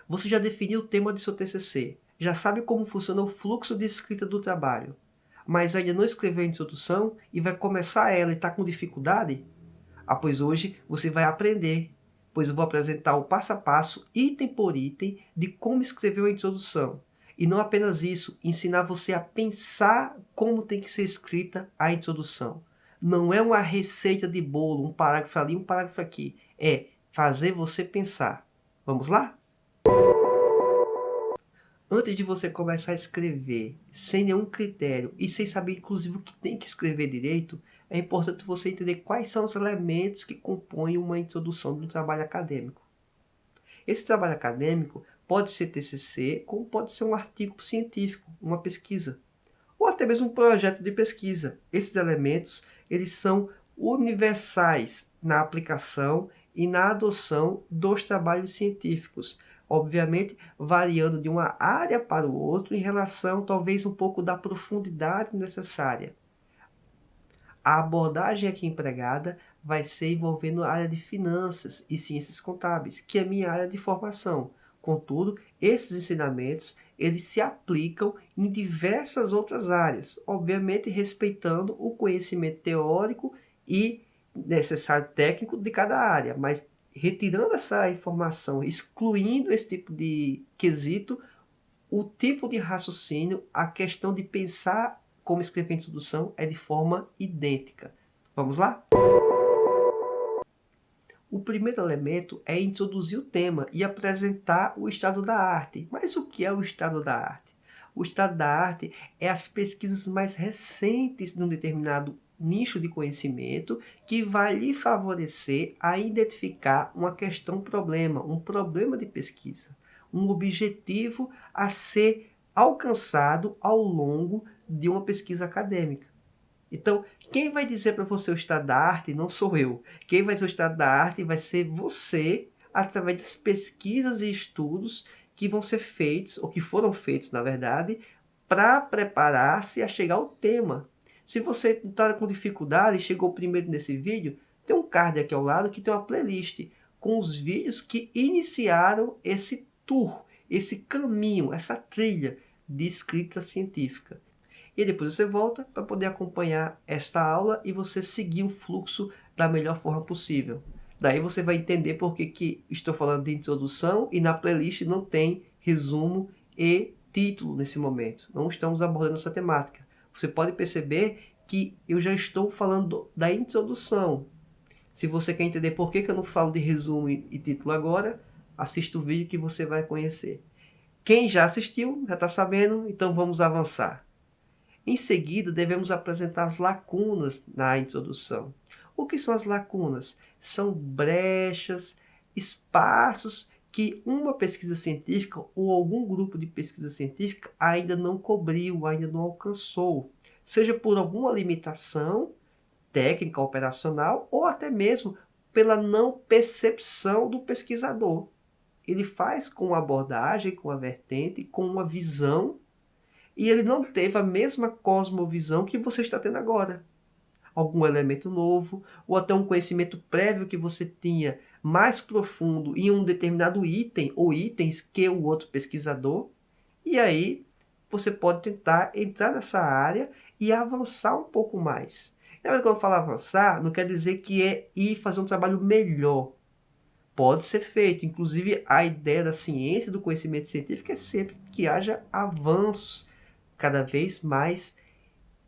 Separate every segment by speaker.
Speaker 1: Você já definiu o tema de seu TCC, já sabe como funciona o fluxo de escrita do trabalho, mas ainda não escreveu a introdução e vai começar ela e está com dificuldade? Ah, pois hoje você vai aprender, pois eu vou apresentar o passo a passo, item por item, de como escrever a introdução. E não apenas isso, ensinar você a pensar como tem que ser escrita a introdução. Não é uma receita de bolo, um parágrafo ali, um parágrafo aqui. É fazer você pensar. Vamos lá? Antes de você começar a escrever sem nenhum critério e sem saber inclusive o que tem que escrever direito, é importante você entender quais são os elementos que compõem uma introdução de um trabalho acadêmico. Esse trabalho acadêmico pode ser TCC, como pode ser um artigo científico, uma pesquisa, ou até mesmo um projeto de pesquisa. Esses elementos, eles são universais na aplicação e na adoção dos trabalhos científicos, obviamente variando de uma área para o outro em relação talvez um pouco da profundidade necessária. A abordagem aqui empregada vai ser envolvendo a área de finanças e ciências contábeis, que é a minha área de formação. Contudo, esses ensinamentos eles se aplicam em diversas outras áreas, obviamente respeitando o conhecimento teórico e necessário técnico de cada área, mas retirando essa informação, excluindo esse tipo de quesito, o tipo de raciocínio, a questão de pensar como escrever a introdução é de forma idêntica. Vamos lá? O primeiro elemento é introduzir o tema e apresentar o estado da arte. Mas o que é o estado da arte? O estado da arte é as pesquisas mais recentes de um determinado nicho de conhecimento que vai lhe favorecer a identificar uma questão problema, um problema de pesquisa, um objetivo a ser alcançado ao longo de uma pesquisa acadêmica. Então, quem vai dizer para você o estado da arte não sou eu. Quem vai dizer o estado da arte vai ser você, através das pesquisas e estudos que vão ser feitos, ou que foram feitos, na verdade, para preparar-se a chegar ao tema. Se você está com dificuldade e chegou primeiro nesse vídeo, tem um card aqui ao lado que tem uma playlist com os vídeos que iniciaram esse tour, esse caminho, essa trilha de escrita científica. E depois você volta para poder acompanhar esta aula e você seguir o fluxo da melhor forma possível. Daí você vai entender por que estou falando de introdução e na playlist não tem resumo e título nesse momento. Não estamos abordando essa temática. Você pode perceber que eu já estou falando da introdução. Se você quer entender por que eu não falo de resumo e título agora, assista o vídeo que você vai conhecer. Quem já assistiu, já está sabendo, então vamos avançar. Em seguida, devemos apresentar as lacunas na introdução. O que são as lacunas? São brechas, espaços que uma pesquisa científica ou algum grupo de pesquisa científica ainda não cobriu, ainda não alcançou. Seja por alguma limitação técnica, operacional, ou até mesmo pela não percepção do pesquisador. Ele faz com a abordagem, com a vertente, com uma visão, e ele não teve a mesma cosmovisão que você está tendo agora. Algum elemento novo, ou até um conhecimento prévio que você tinha mais profundo em um determinado item ou itens que o outro pesquisador. E aí você pode tentar entrar nessa área e avançar um pouco mais. Na verdade, quando eu falo avançar, não quer dizer que é ir fazer um trabalho melhor. Pode ser feito. Inclusive, a ideia da ciência, do conhecimento científico é sempre que haja avanços cada vez mais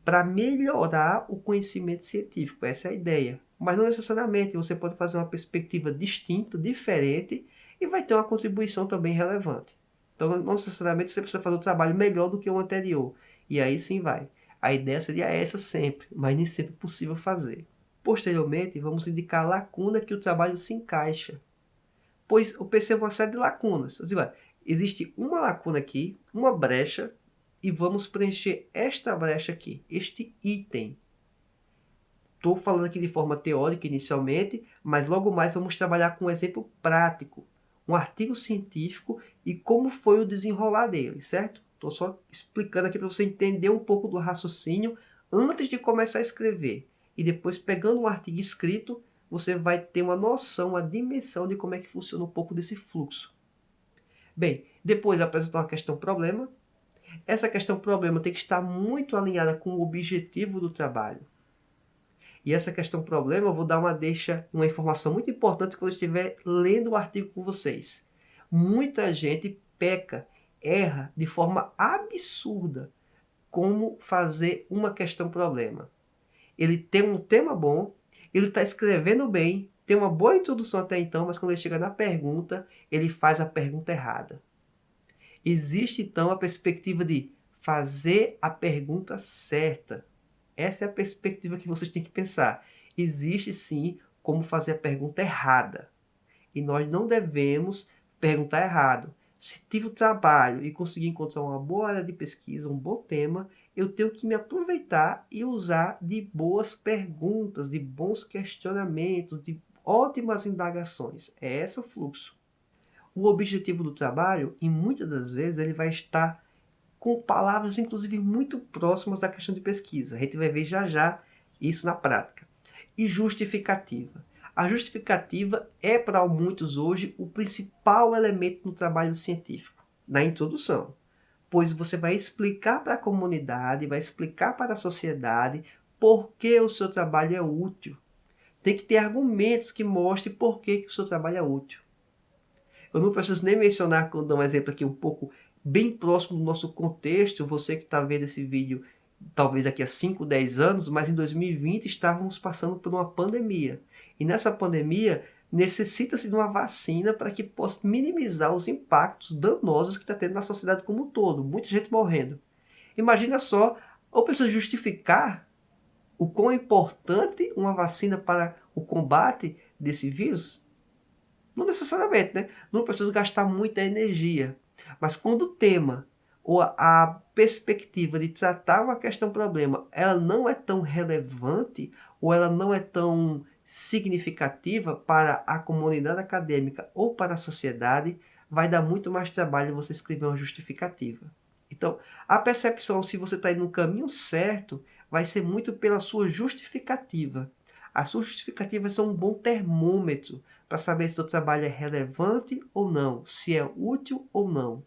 Speaker 1: para melhorar o conhecimento científico. Essa é a ideia. Mas não necessariamente você pode fazer uma perspectiva distinta, diferente, e vai ter uma contribuição também relevante. Então, não necessariamente você precisa fazer um trabalho melhor do que o anterior. E aí sim vai. A ideia seria essa sempre, mas nem sempre é possível fazer. Posteriormente, vamos indicar a lacuna que o trabalho se encaixa. Pois eu percebo uma série de lacunas. Eu digo, existe uma lacuna aqui, uma brecha, e vamos preencher esta brecha aqui, este item. Estou falando aqui de forma teórica inicialmente, mas logo mais vamos trabalhar com um exemplo prático, um artigo científico e como foi o desenrolar dele, certo? Estou só explicando aqui para você entender um pouco do raciocínio antes de começar a escrever. E depois, pegando um artigo escrito, você vai ter uma noção, uma dimensão de como é que funciona um pouco desse fluxo. Bem, depois apresentar uma questão-problema. Essa questão-problema tem que estar muito alinhada com o objetivo do trabalho. E essa questão-problema eu vou dar uma informação muito importante quando eu estiver lendo o artigo com vocês. Muita gente peca, erra de forma absurda como fazer uma questão-problema. Ele tem um tema bom, ele está escrevendo bem, tem uma boa introdução até então, mas quando ele chega na pergunta, ele faz a pergunta errada. Existe então a perspectiva de fazer a pergunta certa. Essa é a perspectiva que vocês têm que pensar. Existe sim como fazer a pergunta errada. E nós não devemos perguntar errado. Se tive o trabalho e conseguir encontrar uma boa área de pesquisa, um bom tema, eu tenho que me aproveitar e usar de boas perguntas, de bons questionamentos, de ótimas indagações. É esse o fluxo. O objetivo do trabalho, e muitas das vezes, ele vai estar com palavras, inclusive, muito próximas da questão de pesquisa. A gente vai ver já já isso na prática. E justificativa. A justificativa é, para muitos hoje, o principal elemento no trabalho científico, na introdução. Pois você vai explicar para a comunidade, vai explicar para a sociedade por que o seu trabalho é útil. Tem que ter argumentos que mostrem por que o seu trabalho é útil. Eu não preciso nem mencionar, quando dar um exemplo aqui um pouco bem próximo do nosso contexto, você que está vendo esse vídeo talvez daqui a 5, 10 anos, mas em 2020 estávamos passando por uma pandemia. E nessa pandemia necessita-se de uma vacina para que possa minimizar os impactos danosos que está tendo na sociedade como um todo. Muita gente morrendo. Imagina só, eu preciso justificar o quão é importante uma vacina para o combate desse vírus? Não necessariamente, né? Não preciso gastar muita energia. Mas quando o tema ou a perspectiva de tratar uma questão-problema, ela não é tão relevante ou ela não é tão significativa para a comunidade acadêmica ou para a sociedade, vai dar muito mais trabalho você escrever uma justificativa. Então, a percepção se você está indo no caminho certo vai ser muito pela sua justificativa. A sua justificativa vai ser um bom termômetro para saber se o seu trabalho é relevante ou não, se é útil ou não.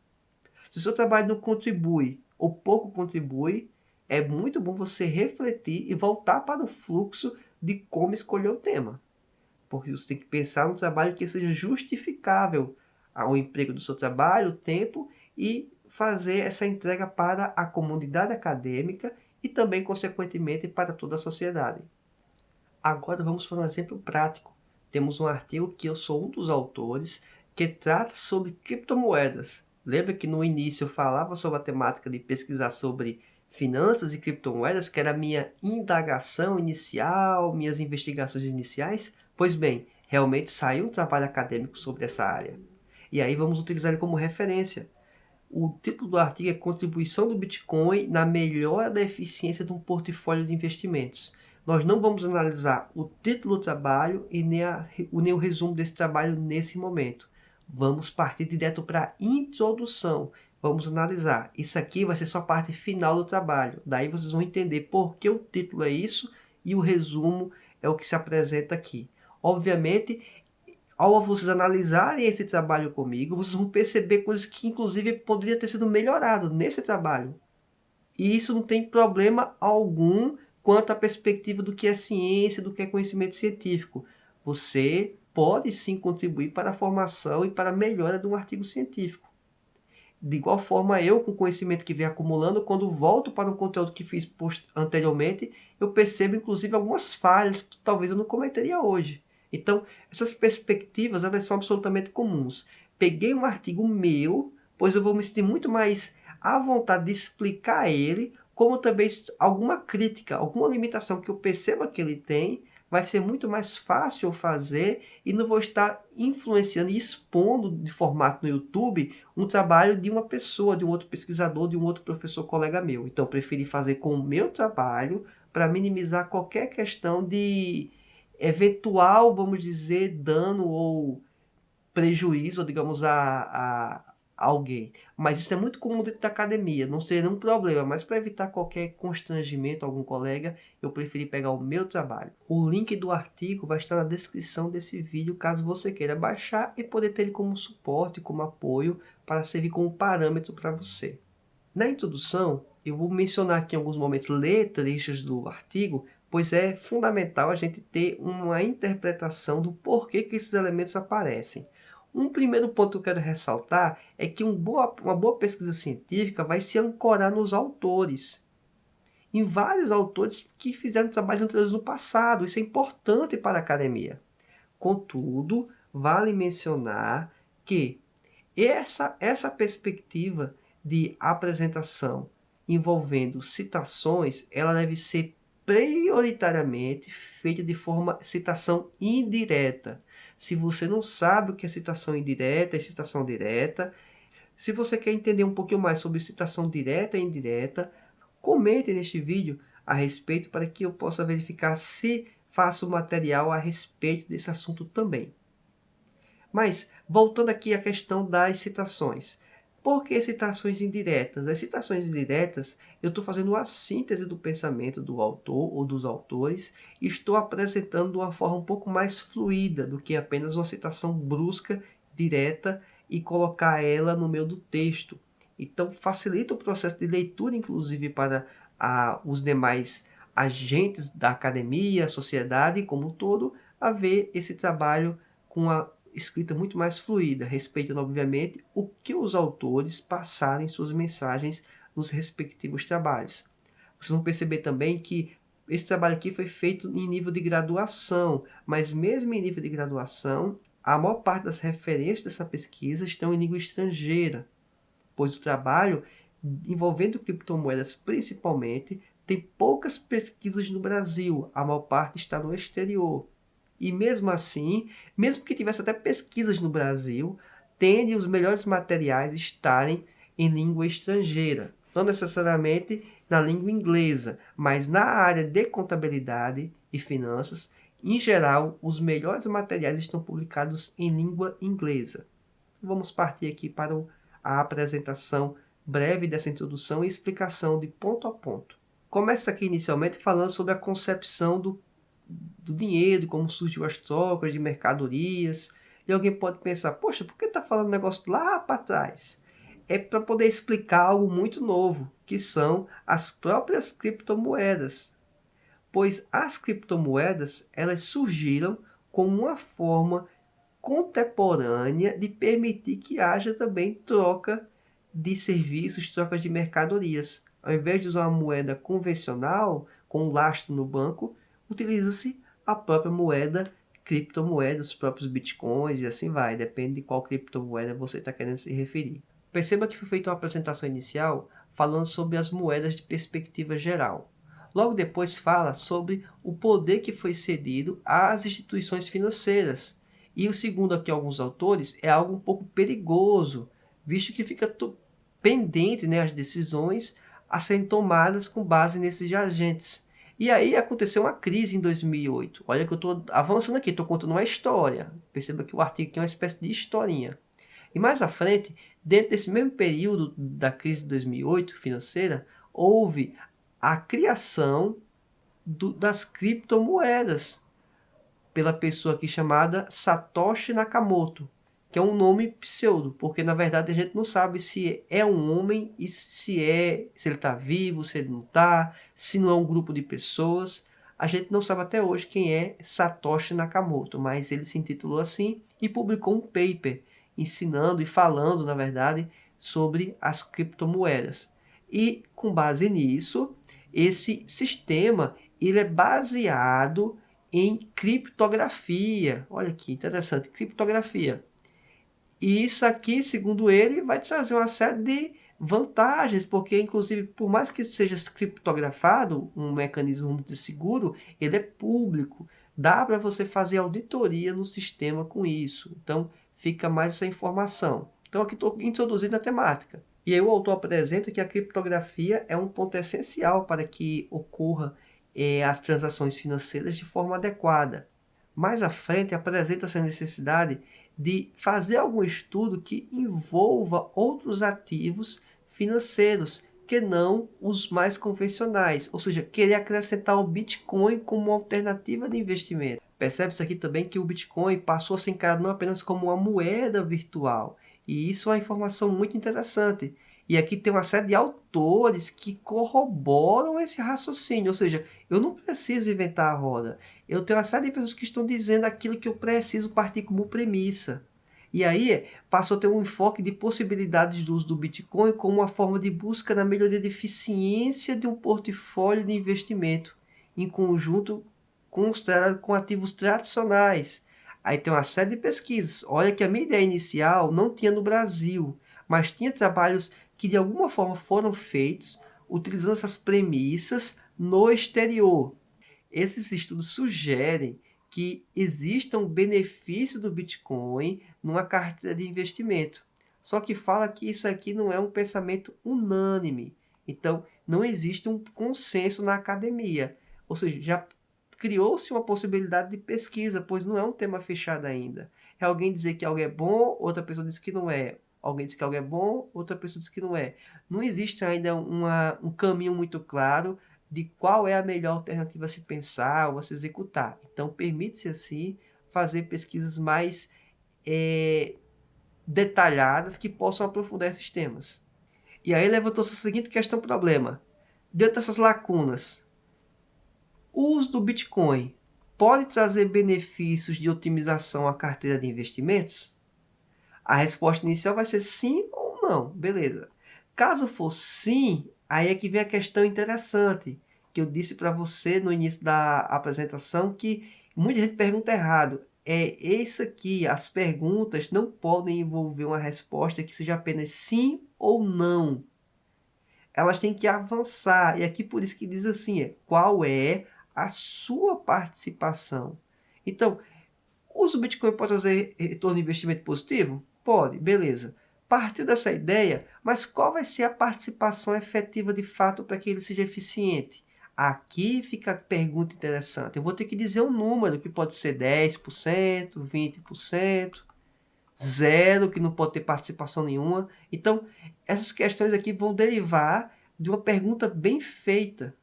Speaker 1: Se o seu trabalho não contribui ou pouco contribui, é muito bom você refletir e voltar para o fluxo de como escolher o tema. Porque você tem que pensar no trabalho que seja justificável ao emprego do seu trabalho, o tempo, e fazer essa entrega para a comunidade acadêmica e também, consequentemente, para toda a sociedade. Agora vamos para um exemplo prático. Temos um artigo que eu sou um dos autores que trata sobre criptomoedas. Lembra que no início eu falava sobre a temática de pesquisar sobre finanças e criptomoedas, que era a minha indagação inicial, minhas investigações iniciais? Pois bem, realmente saiu um trabalho acadêmico sobre essa área. E aí vamos utilizar ele como referência. O título do artigo é Contribuição do Bitcoin na melhora da eficiência de um portfólio de investimentos. Nós não vamos analisar o título do trabalho e nem o resumo desse trabalho nesse momento. Vamos partir direto para a introdução. Vamos analisar. Isso aqui vai ser só a parte final do trabalho. Daí vocês vão entender por que o título é isso e o resumo é o que se apresenta aqui. Obviamente, ao vocês analisarem esse trabalho comigo, vocês vão perceber coisas que inclusive poderia ter sido melhorado nesse trabalho. E isso não tem problema algum quanto à perspectiva do que é ciência, do que é conhecimento científico. Você pode sim contribuir para a formação e para a melhora de um artigo científico. De igual forma, eu, com o conhecimento que venho acumulando, quando volto para um conteúdo que fiz anteriormente, eu percebo inclusive algumas falhas que talvez eu não cometeria hoje. Então, essas perspectivas, elas são absolutamente comuns. Peguei um artigo meu, pois eu vou me sentir muito mais à vontade de explicar ele, como também alguma crítica, alguma limitação que eu perceba que ele tem, vai ser muito mais fácil eu fazer e não vou estar influenciando e expondo de formato no YouTube um trabalho de uma pessoa, de um outro pesquisador, de um outro professor colega meu. Então, eu preferi fazer com o meu trabalho para minimizar qualquer questão de eventual, vamos dizer, dano ou prejuízo, ou digamos, a alguém. Mas isso é muito comum dentro da academia, não seria um problema, mas para evitar qualquer constrangimento a algum colega, eu preferi pegar o meu trabalho. O link do artigo vai estar na descrição desse vídeo, caso você queira baixar e poder ter ele como suporte, como apoio, para servir como parâmetro para você. Na introdução, eu vou mencionar aqui em alguns momentos, ler trechos do artigo, pois é fundamental a gente ter uma interpretação do porquê que esses elementos aparecem. Um primeiro ponto que eu quero ressaltar é que uma boa pesquisa científica vai se ancorar nos autores. Em vários autores que fizeram trabalhos anteriores no passado, isso é importante para a academia. Contudo, vale mencionar que essa perspectiva de apresentação envolvendo citações, ela deve ser prioritariamente feita de forma citação indireta. Se você não sabe o que é citação indireta e citação direta, se você quer entender um pouquinho mais sobre citação direta e indireta, comente neste vídeo a respeito para que eu possa verificar se faço material a respeito desse assunto também. Mas, voltando aqui à questão das citações. Por que citações indiretas? As citações indiretas, eu estou fazendo a síntese do pensamento do autor ou dos autores e estou apresentando de uma forma um pouco mais fluida do que apenas uma citação brusca, direta e colocar ela no meio do texto. Então, facilita o processo de leitura, inclusive para os demais agentes da academia, a sociedade como um todo, a ver esse trabalho com a escrita muito mais fluida, respeitando, obviamente, o que os autores passaram em suas mensagens nos respectivos trabalhos. Vocês vão perceber também que esse trabalho aqui foi feito em nível de graduação, mas mesmo em nível de graduação, a maior parte das referências dessa pesquisa estão em língua estrangeira, pois o trabalho envolvendo criptomoedas principalmente tem poucas pesquisas no Brasil, a maior parte está no exterior. E mesmo assim, mesmo que tivesse até pesquisas no Brasil, tende os melhores materiais estarem em língua estrangeira. Não necessariamente na língua inglesa, mas na área de contabilidade e finanças, em geral, os melhores materiais estão publicados em língua inglesa. Vamos partir aqui para a apresentação breve dessa introdução e explicação de ponto a ponto. Começa aqui inicialmente falando sobre a concepção do dinheiro, como surgiu as trocas de mercadorias. E alguém pode pensar, poxa, por que está falando um negócio lá para trás? É para poder explicar algo muito novo, que são as próprias criptomoedas. Pois as criptomoedas, elas surgiram como uma forma contemporânea de permitir que haja também troca de serviços, troca de mercadorias. Ao invés de usar uma moeda convencional, com um lastro no banco, utiliza-se a própria moeda, criptomoeda, os próprios bitcoins e assim vai. Depende de qual criptomoeda você está querendo se referir. Perceba que foi feita uma apresentação inicial falando sobre as moedas de perspectiva geral. Logo depois fala sobre o poder que foi cedido às instituições financeiras. E o segundo aqui, alguns autores, é algo um pouco perigoso, visto que fica pendente, né, as decisões a serem tomadas com base nesses agentes. E aí aconteceu uma crise em 2008. Olha que eu estou avançando aqui, estou contando uma história. Perceba que o artigo aqui é uma espécie de historinha. E mais à frente, dentro desse mesmo período da crise de 2008 financeira, houve a criação das criptomoedas pela pessoa aqui chamada Satoshi Nakamoto, que é um nome pseudo, porque na verdade a gente não sabe se é um homem e se ele está vivo, se ele não está, se não é um grupo de pessoas. A gente não sabe até hoje quem é Satoshi Nakamoto, mas ele se intitulou assim e publicou um paper ensinando e falando, na verdade, sobre as criptomoedas. E com base nisso, esse sistema ele é baseado em criptografia. Olha que interessante, criptografia. E isso aqui, segundo ele, vai trazer uma série de vantagens, porque inclusive, por mais que seja criptografado, um mecanismo de seguro, ele é público. Dá para você fazer auditoria no sistema com isso. Então, fica mais essa informação. Então, aqui estou introduzindo a temática. E aí o autor apresenta que a criptografia é um ponto essencial para que ocorra as transações financeiras de forma adequada. Mais à frente, apresenta-se a necessidade de fazer algum estudo que envolva outros ativos financeiros que não os mais convencionais, ou seja, querer acrescentar o Bitcoin como uma alternativa de investimento. Percebe-se aqui também que o Bitcoin passou a ser encarado não apenas como uma moeda virtual, e isso é uma informação muito interessante. E aqui tem uma série de autores que corroboram esse raciocínio, ou seja, eu não preciso inventar a roda. Eu tenho uma série de pessoas que estão dizendo aquilo que eu preciso partir como premissa. E aí passou a ter um enfoque de possibilidades do uso do Bitcoin como uma forma de busca na melhoria de eficiência de um portfólio de investimento, em conjunto com ativos tradicionais. Aí tem uma série de pesquisas. Olha que a minha ideia inicial não tinha no Brasil, mas tinha trabalhos que de alguma forma foram feitos utilizando essas premissas no exterior. Esses estudos sugerem que exista um benefício do Bitcoin numa carteira de investimento. Só que fala que isso aqui não é um pensamento unânime. Então, não existe um consenso na academia. Ou seja, já criou-se uma possibilidade de pesquisa, pois não é um tema fechado ainda. É alguém dizer que algo é bom, outra pessoa diz que não é. Alguém diz que algo é bom, outra pessoa diz que não é. Não existe ainda um caminho muito claro de qual é a melhor alternativa a se pensar ou a se executar. Então, permite-se, assim, fazer pesquisas mais detalhadas que possam aprofundar esses temas. E aí levantou-se a seguinte questão-problema. Diante dessas lacunas, o uso do Bitcoin pode trazer benefícios de otimização à carteira de investimentos? A resposta inicial vai ser sim ou não, beleza. Caso for sim, aí é que vem a questão interessante, que eu disse para você no início da apresentação, que muita gente pergunta errado. É isso aqui, as perguntas não podem envolver uma resposta que seja apenas sim ou não. Elas têm que avançar, e aqui por isso que diz assim, qual é a sua participação? Então, o uso do Bitcoin pode trazer retorno de investimento positivo? Pode, beleza. Partiu dessa ideia, mas qual vai ser a participação efetiva de fato para que ele seja eficiente? Aqui fica a pergunta interessante. Eu vou ter que dizer um número, que pode ser 10%, 20%, zero, que não pode ter participação nenhuma. Então, essas questões aqui vão derivar de uma pergunta bem feita.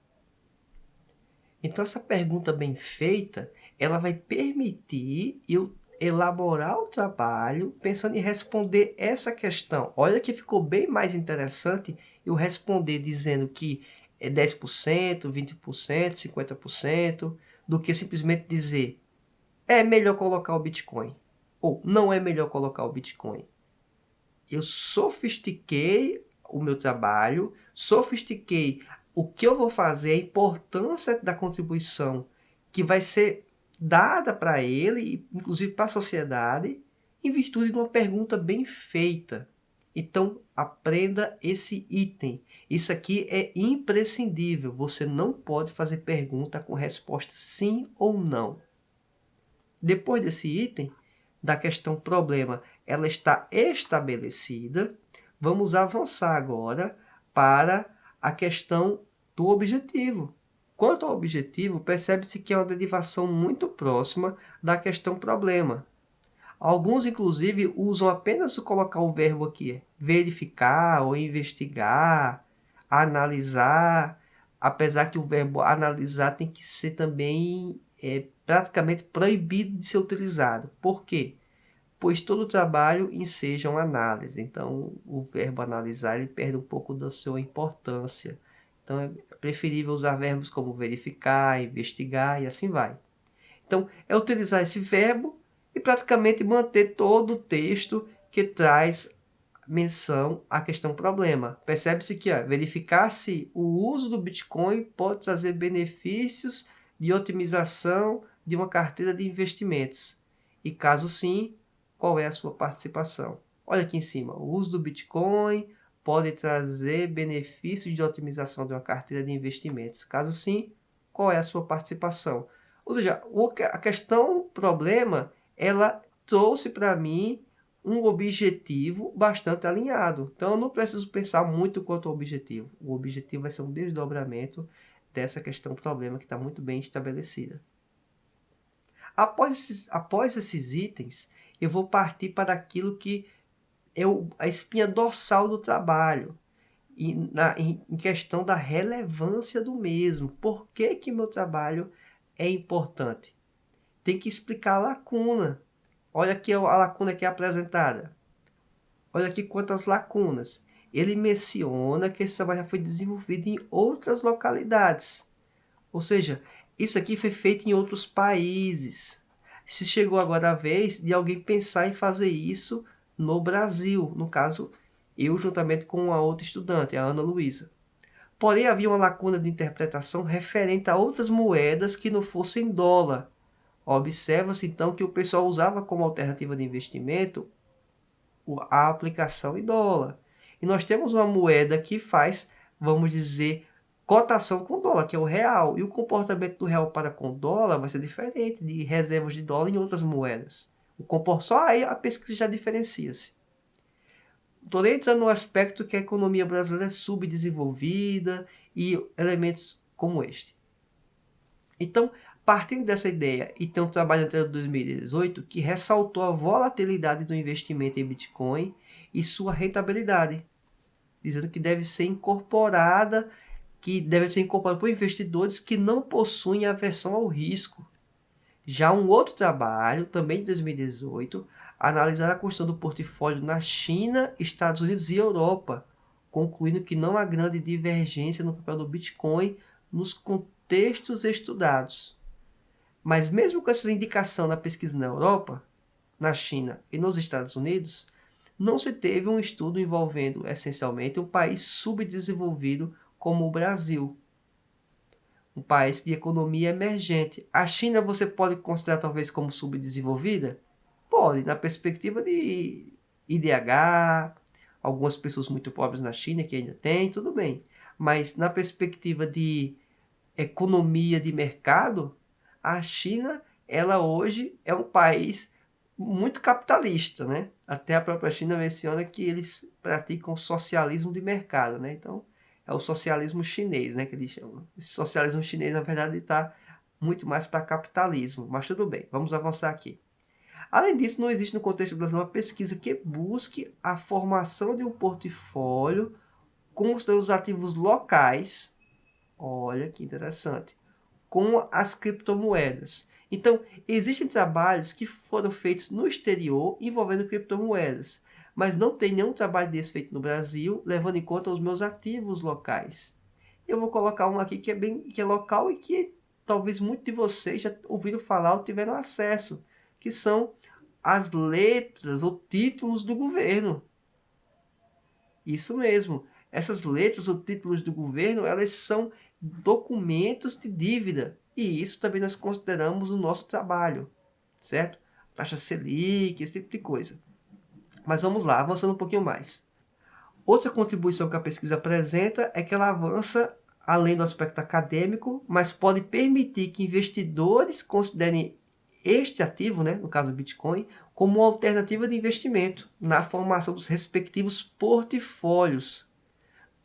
Speaker 1: Então, essa pergunta bem feita, ela vai permitir eu elaborar o trabalho pensando em responder essa questão. Olha que ficou bem mais interessante eu responder dizendo que é 10%, 20%, 50%, do que simplesmente dizer é melhor colocar o Bitcoin ou não é melhor colocar o Bitcoin. Eu sofistiquei o meu trabalho, sofistiquei o que eu vou fazer, a importância da contribuição que vai ser dada para ele, inclusive para a sociedade, em virtude de uma pergunta bem feita. Então, aprenda esse item. Isso aqui é imprescindível. Você não pode fazer pergunta com resposta sim ou não. Depois desse item, da questão problema, ela está estabelecida. Vamos avançar agora para a questão do objetivo. Quanto ao objetivo, percebe-se que é uma derivação muito próxima da questão problema. Alguns, inclusive, usam apenas colocar o verbo aqui, verificar ou investigar, analisar, apesar que o verbo analisar tem que ser também praticamente proibido de ser utilizado. Por quê? Pois todo trabalho enseja uma análise. Então, o verbo analisar ele perde um pouco da sua importância. Então, é preferível usar verbos como verificar, investigar e assim vai. Então, é utilizar esse verbo e praticamente manter todo o texto que traz menção à questão problema. Percebe-se que verificar se o uso do Bitcoin pode trazer benefícios de otimização de uma carteira de investimentos. E caso sim, qual é a sua participação? Olha aqui em cima, o uso do Bitcoin pode trazer benefícios de otimização de uma carteira de investimentos. Caso sim, qual é a sua participação? Ou seja, a questão problema, ela trouxe para mim um objetivo bastante alinhado. Então, eu não preciso pensar muito quanto ao objetivo. O objetivo vai ser um desdobramento dessa questão problema que está muito bem estabelecida. Após esses itens, eu vou partir para aquilo que é a espinha dorsal do trabalho, em questão da relevância do mesmo. Por que que meu trabalho é importante? Tem que explicar a lacuna. Olha aqui a lacuna que é apresentada. Olha aqui quantas lacunas. Ele menciona que esse trabalho já foi desenvolvido em outras localidades. Ou seja, isso aqui foi feito em outros países. Se chegou agora a vez de alguém pensar em fazer isso no Brasil. No caso, eu juntamente com a outra estudante, a Ana Luísa. Porém, havia uma lacuna de interpretação referente a outras moedas que não fossem dólar. Observa-se então que o pessoal usava como alternativa de investimento a aplicação em dólar. E nós temos uma moeda que faz, vamos dizer, cotação com dólar, que é o real. E o comportamento do real para com dólar vai ser diferente de reservas de dólar em outras moedas. Só aí a pesquisa já diferencia-se. Estou entrando no aspecto que a economia brasileira é subdesenvolvida e elementos como este. Então, partindo dessa ideia, e tem um trabalho anterior de 2018 que ressaltou a volatilidade do investimento em Bitcoin e sua rentabilidade, dizendo que deve ser incorporada por investidores que não possuem aversão ao risco. Já um outro trabalho, também de 2018, analisar a questão do portfólio na China, Estados Unidos e Europa, concluindo que não há grande divergência no papel do Bitcoin nos contextos estudados. Mas mesmo com essa indicação na pesquisa na Europa, na China e nos Estados Unidos, não se teve um estudo envolvendo essencialmente um país subdesenvolvido como o Brasil, um país de economia emergente. A China você pode considerar talvez como subdesenvolvida? Pode, na perspectiva de IDH, algumas pessoas muito pobres na China que ainda tem, tudo bem. Mas na perspectiva de economia de mercado, a China, ela hoje é um país muito capitalista, né? Até a própria China menciona que eles praticam socialismo de mercado, né? Então, é o socialismo chinês, né, que eles chamam. Esse socialismo chinês, na verdade, está muito mais para capitalismo, mas tudo bem, vamos avançar aqui. Além disso, não existe no contexto brasileiro uma pesquisa que busque a formação de um portfólio com os seus ativos locais, olha que interessante, com as criptomoedas. Então, existem trabalhos que foram feitos no exterior envolvendo criptomoedas, mas não tem nenhum trabalho desse feito no Brasil, levando em conta os meus ativos locais. Eu vou colocar um aqui que é local e que talvez muitos de vocês já ouviram falar ou tiveram acesso, que são as letras ou títulos do governo. Isso mesmo. Essas letras ou títulos do governo, elas são documentos de dívida. E isso também nós consideramos no nosso trabalho, certo? Taxa Selic, esse tipo de coisa. Mas vamos lá, avançando um pouquinho mais. Outra contribuição que a pesquisa apresenta é que ela avança além do aspecto acadêmico, mas pode permitir que investidores considerem este ativo, né, no caso o Bitcoin, como uma alternativa de investimento na formação dos respectivos portfólios,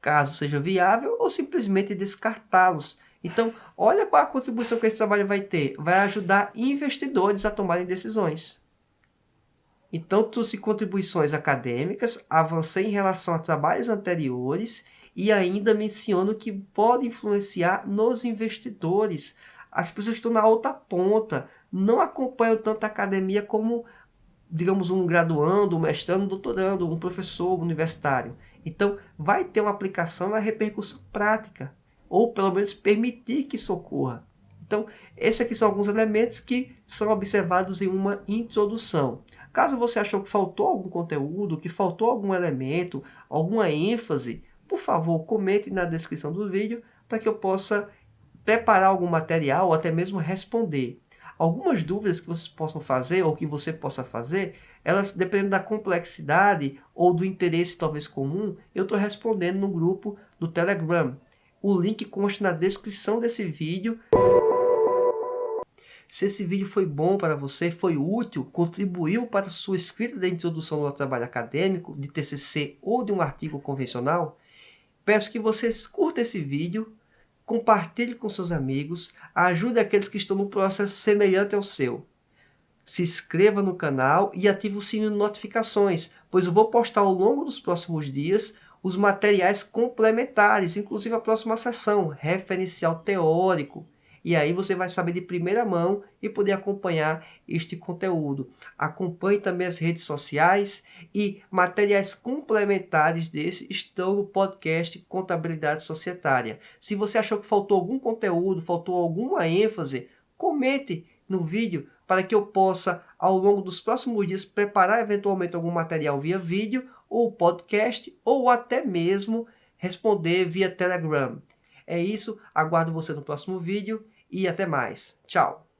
Speaker 1: caso seja viável ou simplesmente descartá-los. Então, olha qual a contribuição que esse trabalho vai ter. Vai ajudar investidores a tomarem decisões. Então, trouxe contribuições acadêmicas, avancei em relação a trabalhos anteriores e ainda menciono que pode influenciar nos investidores. As pessoas que estão na outra ponta, não acompanham tanto a academia como, digamos, um graduando, um mestrando, um doutorando, um professor universitário. Então, vai ter uma aplicação na repercussão prática, ou pelo menos permitir que isso ocorra. Então, esses aqui são alguns elementos que são observados em uma introdução. Caso você achou que faltou algum conteúdo, que faltou algum elemento, alguma ênfase, por favor, comente na descrição do vídeo para que eu possa preparar algum material ou até mesmo responder. Algumas dúvidas que vocês possam fazer ou que você possa fazer, elas, dependendo da complexidade ou do interesse talvez comum, eu estou respondendo no grupo do Telegram. O link consta na descrição desse vídeo. Se esse vídeo foi bom para você, foi útil, contribuiu para a sua escrita da introdução ao trabalho acadêmico, de TCC ou de um artigo convencional, peço que você curta esse vídeo, compartilhe com seus amigos, ajude aqueles que estão num processo semelhante ao seu. Se inscreva no canal e ative o sininho de notificações, pois eu vou postar ao longo dos próximos dias os materiais complementares, inclusive a próxima sessão, referencial teórico. E aí você vai saber de primeira mão e poder acompanhar este conteúdo. Acompanhe também as redes sociais e materiais complementares desse estão no podcast Contabilidade Societária. Se você achou que faltou algum conteúdo, faltou alguma ênfase, comente no vídeo para que eu possa, ao longo dos próximos dias, preparar eventualmente algum material via vídeo ou podcast, ou até mesmo responder via Telegram. É isso, aguardo você no próximo vídeo e até mais. Tchau!